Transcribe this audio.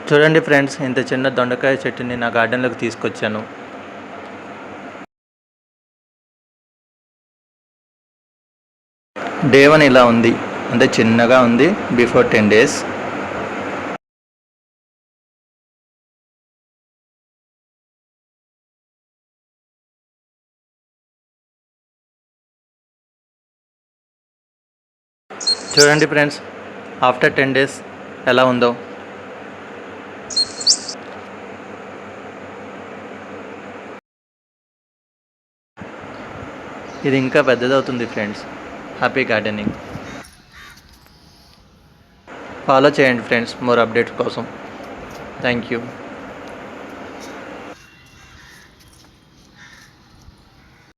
చూడండి ఫ్రెండ్స్, ఇంత చిన్న దొండకాయ చెట్టుని నా గార్డెన్లోకి తీసుకొచ్చాను. డే 1 ఇలా ఉంది, అంటే చిన్నగా ఉంది. Before 10 days. చూడండి ఫ్రెండ్స్, ఆఫ్టర్ 10 days ఎలా ఉందో. ఇది ఇంకా పెద్దదవుతుంది ఫ్రెండ్స్. Happy gardening. ఫాలో చేయండి ఫ్రెండ్స్ మోర్ అప్డేట్స్ కోసం. Thank you.